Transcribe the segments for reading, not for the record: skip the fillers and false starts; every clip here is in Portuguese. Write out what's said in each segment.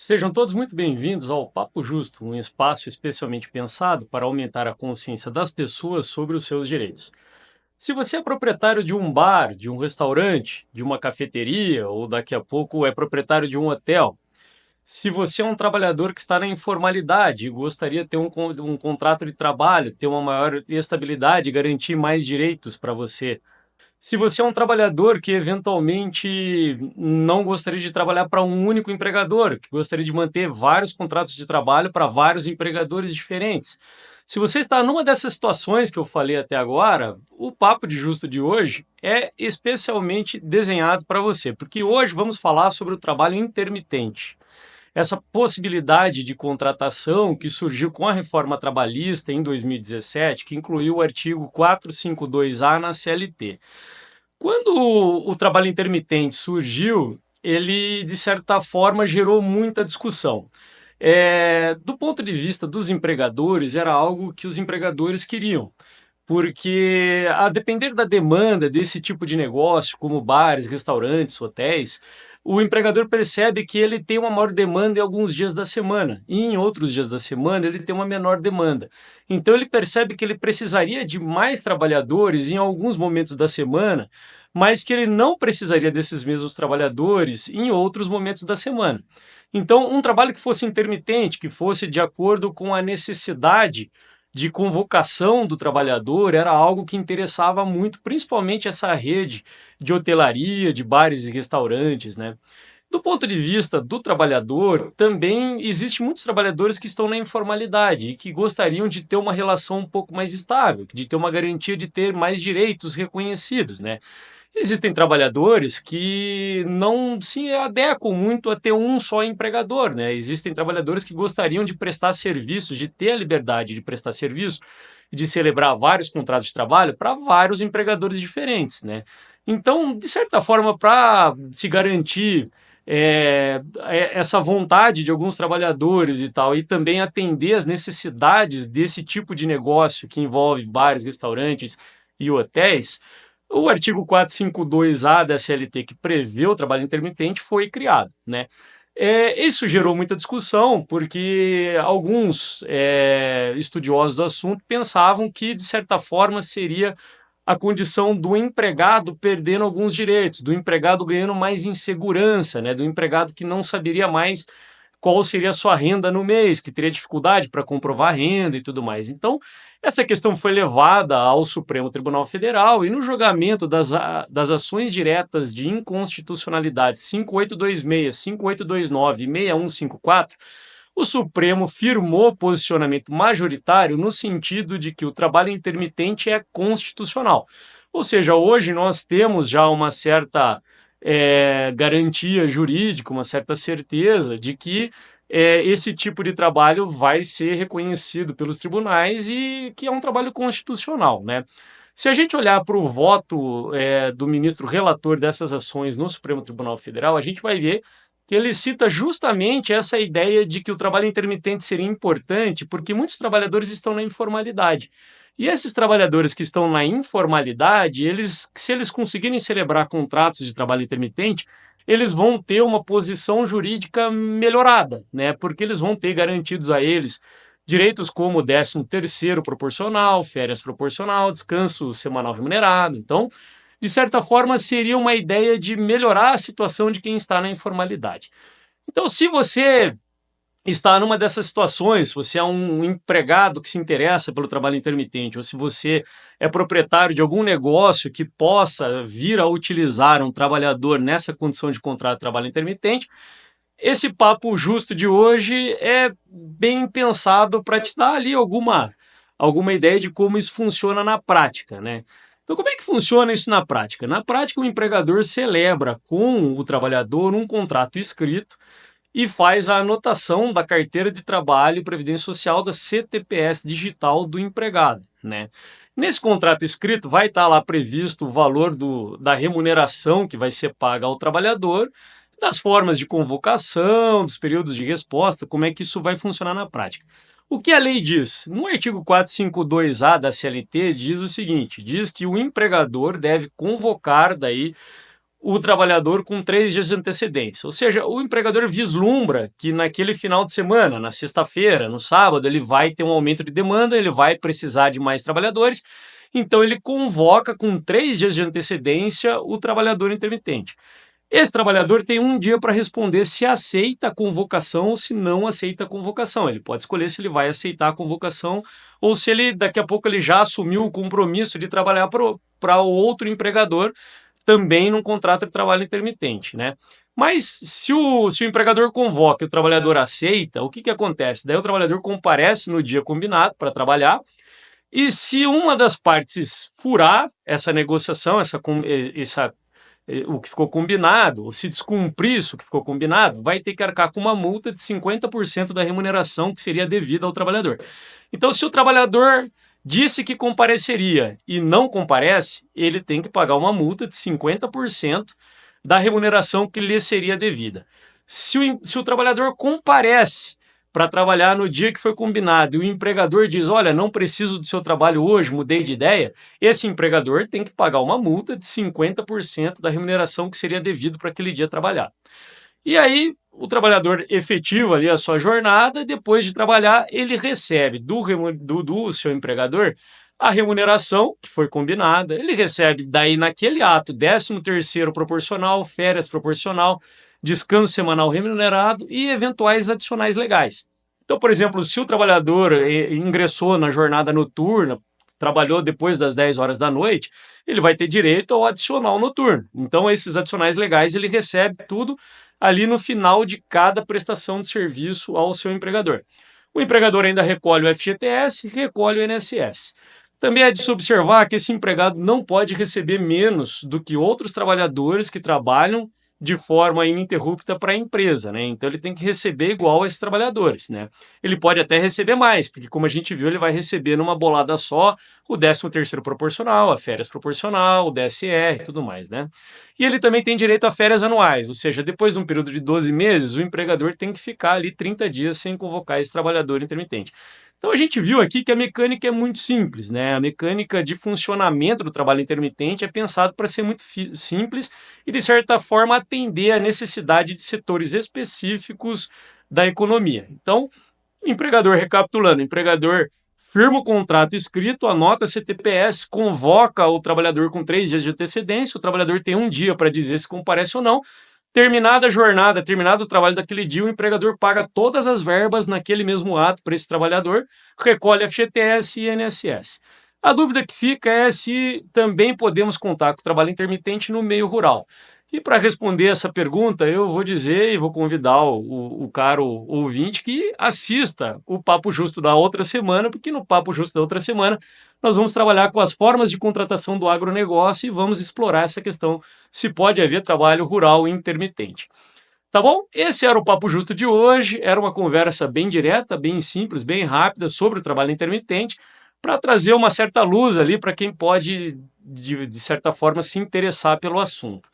Sejam todos muito bem-vindos ao Papo Justo, um espaço especialmente pensado para aumentar a consciência das pessoas sobre os seus direitos. Se você é proprietário de um bar, de um restaurante, de uma cafeteria ou daqui a pouco é proprietário de um hotel, se você é um trabalhador que está na informalidade e gostaria de ter um contrato de trabalho, ter uma maior estabilidade, garantir mais direitos para você, se você é um trabalhador que eventualmente não gostaria de trabalhar para um único empregador, que gostaria de manter vários contratos de trabalho para vários empregadores diferentes. Se você está numa dessas situações que eu falei até agora, o Papo de Justo de hoje é especialmente desenhado para você, porque hoje vamos falar sobre o trabalho intermitente. Essa possibilidade de contratação que surgiu com a reforma trabalhista em 2017, que incluiu o artigo 452A na CLT. Quando o trabalho intermitente surgiu, ele, de certa forma, gerou muita discussão. Do ponto de vista dos empregadores, era algo que os empregadores queriam, porque a depender da demanda desse tipo de negócio, como bares, restaurantes, hotéis, o empregador percebe que ele tem uma maior demanda em alguns dias da semana, e em outros dias da semana ele tem uma menor demanda. Então ele percebe que ele precisaria de mais trabalhadores em alguns momentos da semana, mas que ele não precisaria desses mesmos trabalhadores em outros momentos da semana. Então, um trabalho que fosse intermitente, que fosse de acordo com a necessidade de convocação do trabalhador, era algo que interessava muito, principalmente essa rede de hotelaria, de bares e restaurantes, né? Do ponto de vista do trabalhador, também existe muitos trabalhadores que estão na informalidade e que gostariam de ter uma relação um pouco mais estável, de ter uma garantia de ter mais direitos reconhecidos, né? Existem trabalhadores que não se adequam muito a ter um só empregador, né? Existem trabalhadores que gostariam de prestar serviços, de ter a liberdade de prestar serviço, de celebrar vários contratos de trabalho para vários empregadores diferentes, né? Então, de certa forma, para se garantir essa vontade de alguns trabalhadores e tal, e também atender as necessidades desse tipo de negócio que envolve bares, restaurantes e hotéis, o artigo 452A da CLT, que prevê o trabalho intermitente, foi criado, né? Isso gerou muita discussão, porque alguns estudiosos do assunto pensavam que, de certa forma, seria a condição do empregado perdendo alguns direitos, do empregado ganhando mais insegurança, né? Do empregado que não saberia mais qual seria a sua renda no mês, que teria dificuldade para comprovar a renda e tudo mais. Então, essa questão foi levada ao Supremo Tribunal Federal e no julgamento das ações diretas de inconstitucionalidade 5826, 5829 e 6154, o Supremo firmou posicionamento majoritário no sentido de que o trabalho intermitente é constitucional. Ou seja, hoje nós temos já uma certa garantia jurídica, uma certa certeza de que esse tipo de trabalho vai ser reconhecido pelos tribunais e que é um trabalho constitucional, né? Se a gente olhar para o voto do ministro relator dessas ações no Supremo Tribunal Federal, a gente vai ver que ele cita justamente essa ideia de que o trabalho intermitente seria importante porque muitos trabalhadores estão na informalidade. E esses trabalhadores que estão na informalidade, se eles conseguirem celebrar contratos de trabalho intermitente, eles vão ter uma posição jurídica melhorada, né? Porque eles vão ter garantidos a eles direitos como 13º proporcional, férias proporcional, descanso semanal remunerado. Então, de certa forma, seria uma ideia de melhorar a situação de quem está na informalidade. Então, se você está numa dessas situações, se você é um empregado que se interessa pelo trabalho intermitente, ou se você é proprietário de algum negócio que possa vir a utilizar um trabalhador nessa condição de contrato de trabalho intermitente, esse papo justo de hoje é bem pensado para te dar ali alguma ideia de como isso funciona na prática, né? Então, como é que funciona isso na prática? Na prática, o empregador celebra com o trabalhador um contrato escrito e faz a anotação da carteira de trabalho e previdência social da CTPS digital do empregado, né? Nesse contrato escrito vai estar lá previsto o valor da remuneração que vai ser paga ao trabalhador, das formas de convocação, dos períodos de resposta, como é que isso vai funcionar na prática. O que a lei diz? No artigo 452A da CLT diz o seguinte, diz que o empregador deve convocar daí o trabalhador com 3 dias de antecedência. Ou seja, o empregador vislumbra que naquele final de semana, na sexta-feira, no sábado, ele vai ter um aumento de demanda, ele vai precisar de mais trabalhadores, então ele convoca com 3 dias de antecedência o trabalhador intermitente. Esse trabalhador tem um dia para responder se aceita a convocação ou se não aceita a convocação. Ele pode escolher se ele vai aceitar a convocação ou se ele daqui a pouco ele já assumiu o compromisso de trabalhar para o outro empregador também num contrato de trabalho intermitente, né? Mas se o empregador convoca e o trabalhador aceita, o que, que acontece? Daí o trabalhador comparece no dia combinado para trabalhar e se uma das partes furar essa negociação, o que ficou combinado, ou se descumprir isso que ficou combinado, vai ter que arcar com uma multa de 50% da remuneração que seria devida ao trabalhador. Então, se o trabalhador disse que compareceria e não comparece, ele tem que pagar uma multa de 50% da remuneração que lhe seria devida. Se o trabalhador comparece para trabalhar no dia que foi combinado e o empregador diz, olha, não preciso do seu trabalho hoje, mudei de ideia, esse empregador tem que pagar uma multa de 50% da remuneração que seria devido para aquele dia trabalhar. E aí, o trabalhador efetiva ali a sua jornada, depois de trabalhar, ele recebe do seu empregador a remuneração que foi combinada, ele recebe daí naquele ato 13º proporcional, férias proporcional, descanso semanal remunerado e eventuais adicionais legais. Então, por exemplo, se o trabalhador ingressou na jornada noturna, trabalhou depois das 10 horas da noite, ele vai ter direito ao adicional noturno. Então, esses adicionais legais ele recebe tudo ali no final de cada prestação de serviço ao seu empregador. O empregador ainda recolhe o FGTS e recolhe o INSS. Também é de se observar que esse empregado não pode receber menos do que outros trabalhadores que trabalham de forma ininterrupta para a empresa, né? Então ele tem que receber igual a esses trabalhadores, né? Ele pode até receber mais, porque como a gente viu, ele vai receber numa bolada só o 13º proporcional, a férias proporcional, o DSR e tudo mais, né? E ele também tem direito a férias anuais, ou seja, depois de um período de 12 meses, o empregador tem que ficar ali 30 dias sem convocar esse trabalhador intermitente. Então a gente viu aqui que a mecânica é muito simples, né? A mecânica de funcionamento do trabalho intermitente é pensado para ser muito simples e, de certa forma, atender à necessidade de setores específicos da economia. Então, o empregador, recapitulando, o empregador firma o contrato escrito, anota a CTPS, convoca o trabalhador com 3 dias de antecedência, o trabalhador tem um dia para dizer se comparece ou não. Terminada a jornada, terminado o trabalho daquele dia, o empregador paga todas as verbas naquele mesmo ato para esse trabalhador, recolhe FGTS e INSS. A dúvida que fica é se também podemos contar com o trabalho intermitente no meio rural. E para responder essa pergunta, eu vou dizer e vou convidar o caro ouvinte que assista o Papo Justo da outra semana, porque no Papo Justo da outra semana nós vamos trabalhar com as formas de contratação do agronegócio e vamos explorar essa questão se pode haver trabalho rural intermitente. Tá bom? Esse era o Papo Justo de hoje, era uma conversa bem direta, bem simples, bem rápida sobre o trabalho intermitente, para trazer uma certa luz ali para quem pode, de certa forma, se interessar pelo assunto.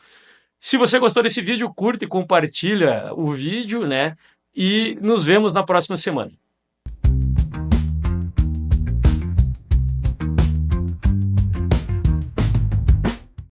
Se você gostou desse vídeo, curta e compartilha o vídeo, né? E nos vemos na próxima semana.